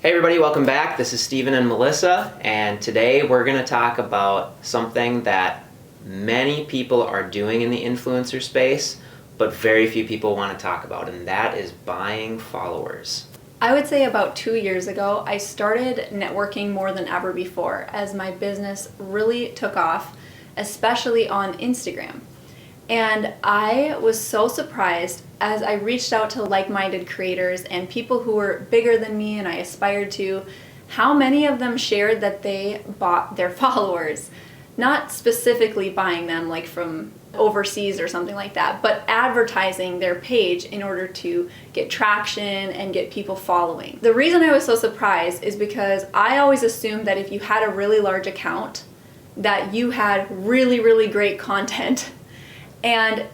Hey everybody, welcome back. This is Steven and Melissa, and today we're going to talk about something that many people are doing in the influencer space, but very few people want to talk about, and that is buying followers. I would say about 2 years ago, I started networking more than ever before as my business really took off, especially on Instagram. And I was so surprised as I reached out to like-minded creators and people who were bigger than me and I aspired to, how many of them shared that they bought their followers. Not specifically buying them like from overseas or something like that, but advertising their page in order to get traction and get people following. The reason I was so surprised is because I always assumed that if you had a really large account, that you had really, really great content. And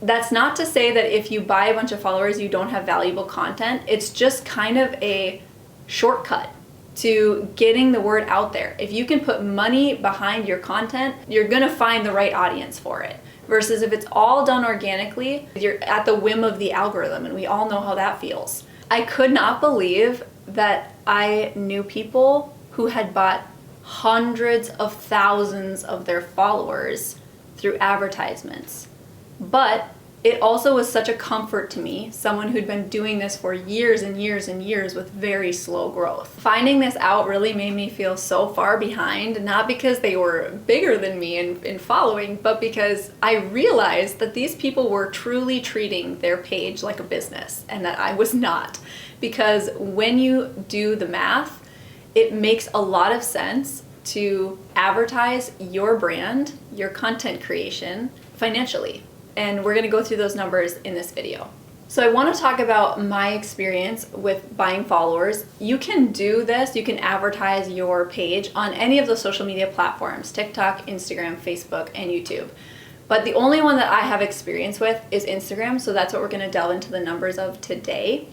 that's not to say that if you buy a bunch of followers, you don't have valuable content. It's just kind of a shortcut to getting the word out there. If you can put money behind your content, you're gonna find the right audience for it. Versus if it's all done organically, you're at the whim of the algorithm, and we all know how that feels. I could not believe that I knew people who had bought hundreds of thousands of their followers through advertisements. But it also was such a comfort to me, someone who'd been doing this for years and years and years with very slow growth. Finding this out really made me feel so far behind, not because they were bigger than me in following, but because I realized that these people were truly treating their page like a business and that I was not. Because when you do the math, it makes a lot of sense to advertise your brand, your content creation financially. And we're going to go through those numbers in this video. So I want to talk about my experience with buying followers. You can do this, you can advertise your page on any of the social media platforms, TikTok, Instagram, Facebook, and YouTube. But the only one that I have experience with is Instagram, so that's what we're going to delve into the numbers of today.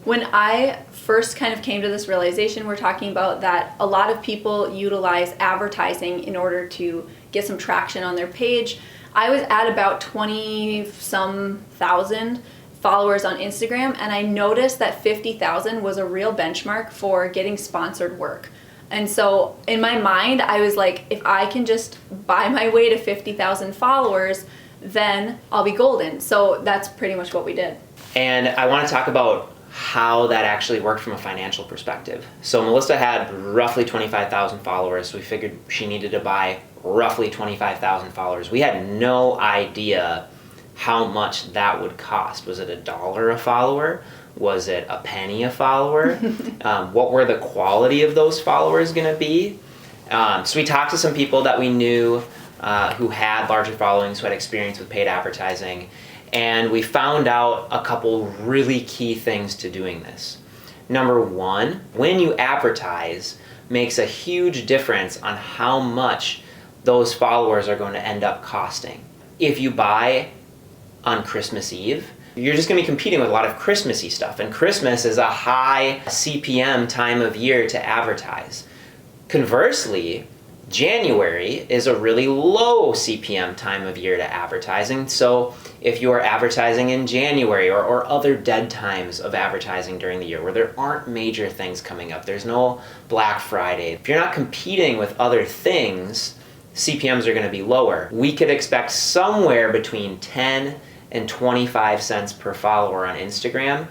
When I first kind of came to this realization, we're talking about that a lot of people utilize advertising in order to get some traction on their page. I was at about 20-some thousand followers on Instagram, and I noticed that 50,000 was a real benchmark for getting sponsored work. And so in my mind, I was like, if I can just buy my way to 50,000 followers, then I'll be golden. So that's pretty much what we did. And I want to talk about how that actually worked from a financial perspective. So Melissa had roughly 25,000 followers, so we figured she needed to buy roughly 25,000 followers. We had no idea how much that would cost. Was it $1 a follower? Was it a penny a follower? What were the quality of those followers going to be? So we talked to some people that we knew who had larger followings, who had experience with paid advertising, and we found out a couple really key things to doing this. Number one, when you advertise, makes a huge difference on how much those followers are going to end up costing. If you buy on Christmas Eve, you're just going to be competing with a lot of Christmassy stuff, and Christmas is a high CPM time of year to advertise. Conversely, January is a really low CPM time of year to advertising, so if you are advertising in January or other dead times of advertising during the year where there aren't major things coming up, there's no Black Friday, if you're not competing with other things, CPMs are going to be lower. We could expect somewhere between 10 and 25 cents per follower on Instagram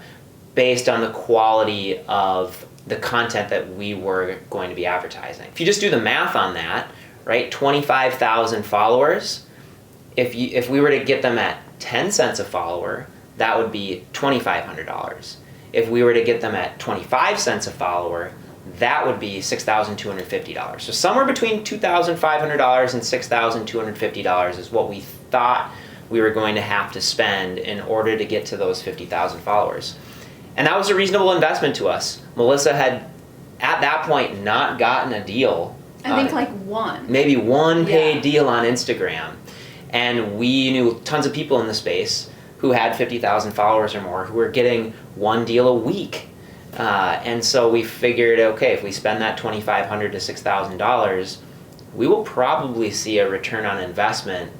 based on the quality of the content that we were going to be advertising. If you just do the math on that, right, 25,000 followers, if we were to get them at 10 cents a follower, that would be $2,500. If we were to get them at 25 cents a follower, that would be $6,250. So somewhere between $2,500 and $6,250 is what we thought we were going to have to spend in order to get to those 50,000 followers. And that was a reasonable investment to us. Melissa had, at that point, not gotten a deal. I think like one. Maybe one paid deal on Instagram. And we knew tons of people in the space who had 50,000 followers or more who were getting one deal a week. And so we figured, okay, if we spend that $2,500 to $6,000, we will probably see a return on investment.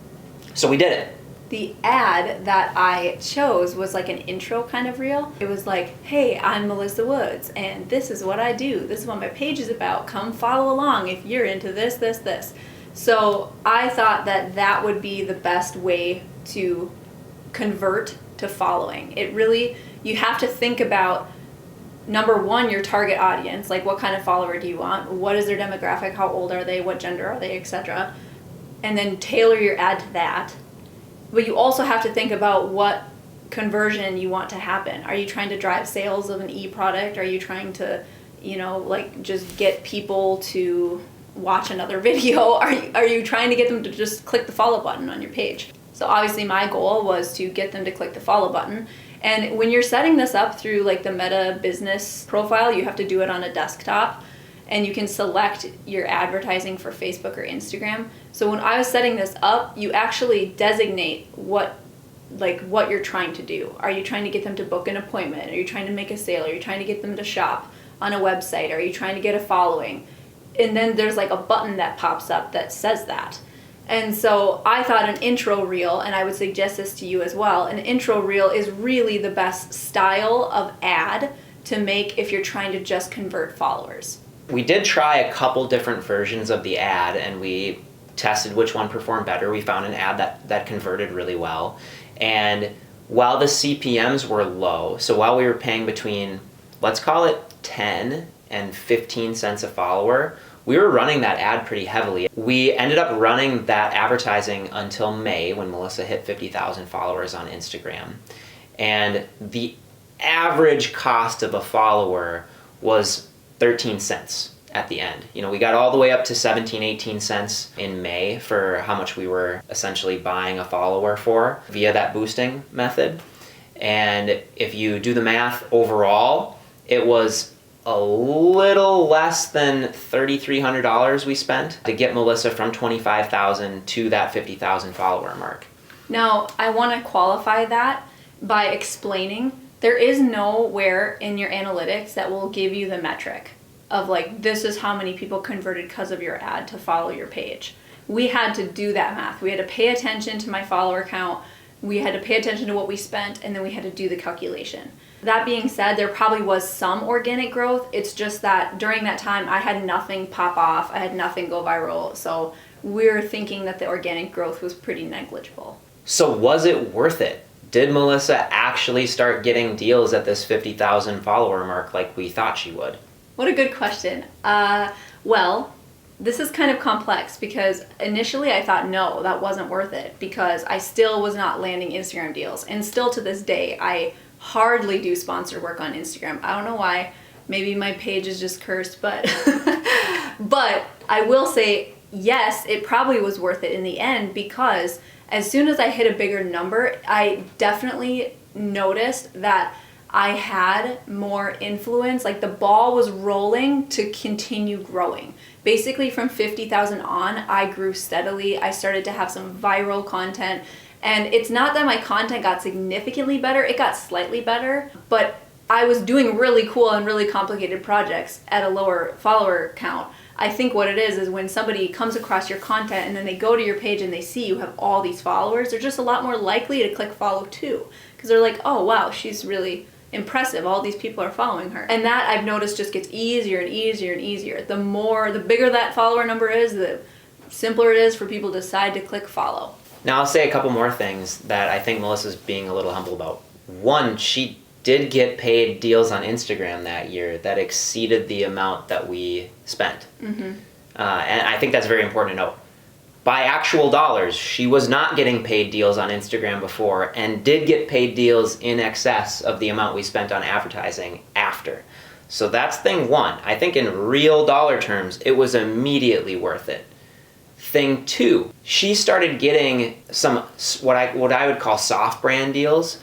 So we did it. the ad that I chose was like an intro kind of reel. It was like, hey, I'm Melissa Woods, and this is what I do. This is what my page is about. Come follow along if you're into this, this, this. So I thought that that would be the best way to convert to following. It really, you have to think about, number one, your target audience, like what kind of follower do you want? What is their demographic? How old are they? What gender are they, etc. And then tailor your ad to that. But you also have to think about what conversion you want to happen. Are you trying to drive sales of an e-product? Are you trying to, like just get people to watch another video? Are you trying to get them to just click the follow button on your page? So obviously my goal was to get them to click the follow button. And when you're setting this up through like the Meta business profile, you have to do it on a desktop. And you can select your advertising for Facebook or Instagram. So when I was setting this up, you actually designate what you're trying to do. Are you trying to get them to book an appointment? Are you trying to make a sale? Are you trying to get them to shop on a website? Are you trying to get a following? And then there's like a button that pops up that says that. And so I thought an intro reel, and I would suggest this to you as well, an intro reel is really the best style of ad to make if you're trying to just convert followers. We did try a couple different versions of the ad, and we tested which one performed better. We found an ad that converted really well. And while the CPMs were low, so while we were paying between, let's call it 10 and 15 cents a follower, we were running that ad pretty heavily. We ended up running that advertising until May, when Melissa hit 50,000 followers on Instagram. And the average cost of a follower was 13 cents at the end. We got all the way up to 17, 18 cents in May for how much we were essentially buying a follower for via that boosting method. And if you do the math overall, it was a little less than $3,300 we spent to get Melissa from 25,000 to that 50,000 follower mark. Now, I want to qualify that by explaining there is nowhere in your analytics that will give you the metric of like, this is how many people converted because of your ad to follow your page. We had to do that math. We had to pay attention to my follower count. We had to pay attention to what we spent, and then we had to do the calculation. That being said, there probably was some organic growth. It's just that during that time, I had nothing pop off. I had nothing go viral. So we're thinking that the organic growth was pretty negligible. So was it worth it? Did Melissa actually start getting deals at this 50,000 follower mark like we thought she would? What a good question. Well, this is kind of complex because initially I thought, no, that wasn't worth it because I still was not landing Instagram deals. And still to this day, I hardly do sponsored work on Instagram. I don't know why. Maybe my page is just cursed, but but I will say, yes, it probably was worth it in the end because as soon as I hit a bigger number, I definitely noticed that I had more influence, like the ball was rolling to continue growing. Basically from 50,000 on, I grew steadily. I started to have some viral content. And it's not that my content got significantly better, it got slightly better, but I was doing really cool and really complicated projects at a lower follower count. I think what it is when somebody comes across your content and then they go to your page and they see you have all these followers, they're just a lot more likely to click follow too. Because they're like, oh wow, she's really impressive. All these people are following her. And that I've noticed just gets easier and easier and easier. The bigger that follower number is, the simpler it is for people to decide to click follow. Now I'll say a couple more things that I think Melissa's being a little humble about. One, she did get paid deals on Instagram that year that exceeded the amount that we spent. Mm-hmm. And I think that's very important to note. By actual dollars, she was not getting paid deals on Instagram before and did get paid deals in excess of the amount we spent on advertising after. So that's thing one. I think in real dollar terms, it was immediately worth it. Thing two, she started getting some what I would call soft brand deals.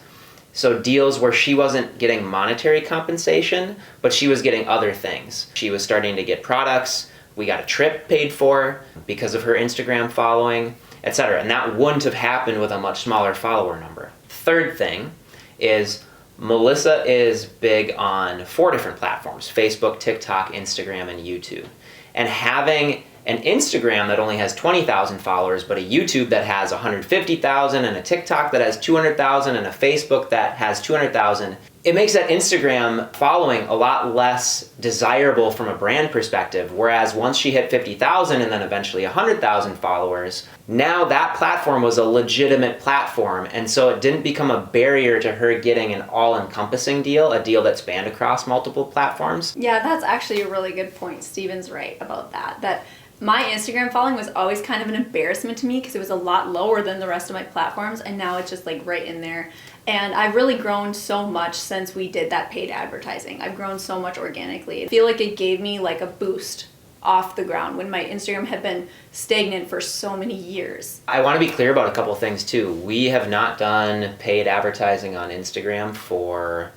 So deals where she wasn't getting monetary compensation, but she was getting other things. She was starting to get products. We got a trip paid for because of her Instagram following, etc. And that wouldn't have happened with a much smaller follower number. Third thing is Melissa is big on 4 different platforms: Facebook, TikTok, Instagram, and YouTube. And having an Instagram that only has 20,000 followers, but a YouTube that has 150,000 and a TikTok that has 200,000 and a Facebook that has 200,000, it makes that Instagram following a lot less desirable from a brand perspective. Whereas once she hit 50,000 and then eventually 100,000 followers, now that platform was a legitimate platform. And so it didn't become a barrier to her getting an all-encompassing deal, a deal that spanned across multiple platforms. Yeah, that's actually a really good point. Steven's right about that my Instagram following was always kind of an embarrassment to me because it was a lot lower than the rest of my platforms, and now it's just like right in there. And I've really grown so much since we did that paid advertising. I've grown so much organically. I feel like it gave me like a boost off the ground when my Instagram had been stagnant for so many years. I want to be clear about a couple things too. We have not done paid advertising on Instagram for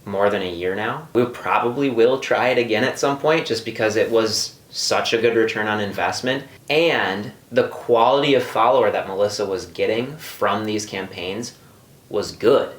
more than a year now. We probably will try it again at some point just because it was such a good return on investment, and the quality of follower that Melissa was getting from these campaigns was good.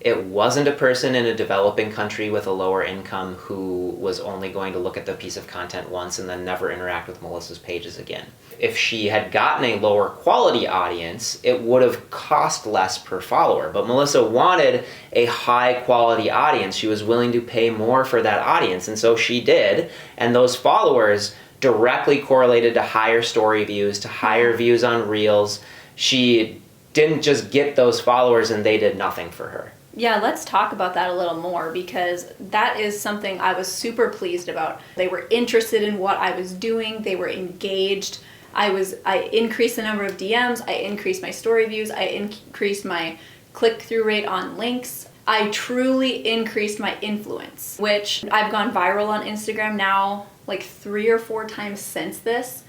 It wasn't a person in a developing country with a lower income who was only going to look at the piece of content once and then never interact with Melissa's pages again. If she had gotten a lower quality audience, it would have cost less per follower. But Melissa wanted a high quality audience. She was willing to pay more for that audience, and so she did. And those followers directly correlated to higher story views, to higher views on Reels. She didn't just get those followers and they did nothing for her. Yeah, let's talk about that a little more because that is something I was super pleased about. They were interested in what I was doing. They were engaged. I increased the number of DMs. I increased my story views. I increased my click-through rate on links. I truly increased my influence, which I've gone viral on Instagram now like 3 or 4 times since this.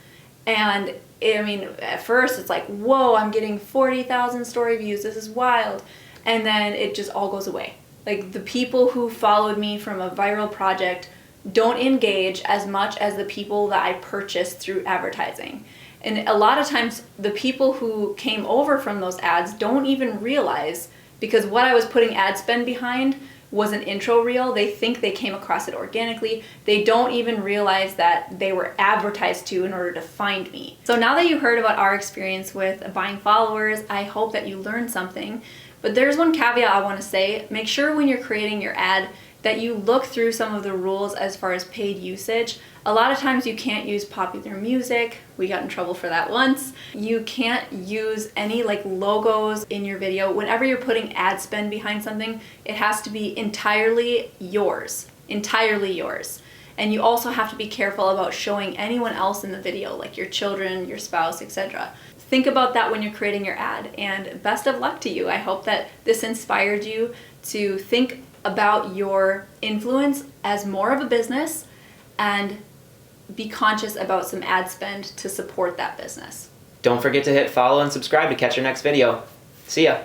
And I mean, at first it's like, whoa, I'm getting 40,000 story views. This is wild. And then it just all goes away. Like the people who followed me from a viral project don't engage as much as the people that I purchased through advertising. And a lot of times the people who came over from those ads don't even realize, because what I was putting ad spend behind was an intro reel. They think they came across it organically. They don't even realize that they were advertised to in order to find me. So now that you heard about our experience with buying followers, I hope that you learned something. But there's one caveat I want to say. Make sure when you're creating your ad that you look through some of the rules as far as paid usage. A lot of times you can't use popular music. We got in trouble for that once. You can't use any like logos in your video. Whenever you're putting ad spend behind something, it has to be entirely yours. Entirely yours. And you also have to be careful about showing anyone else in the video, like your children, your spouse, etc. Think about that when you're creating your ad, and best of luck to you. I hope that this inspired you to think about your influence as more of a business and be conscious about some ad spend to support that business. Don't forget to hit follow and subscribe to catch your next video. See ya.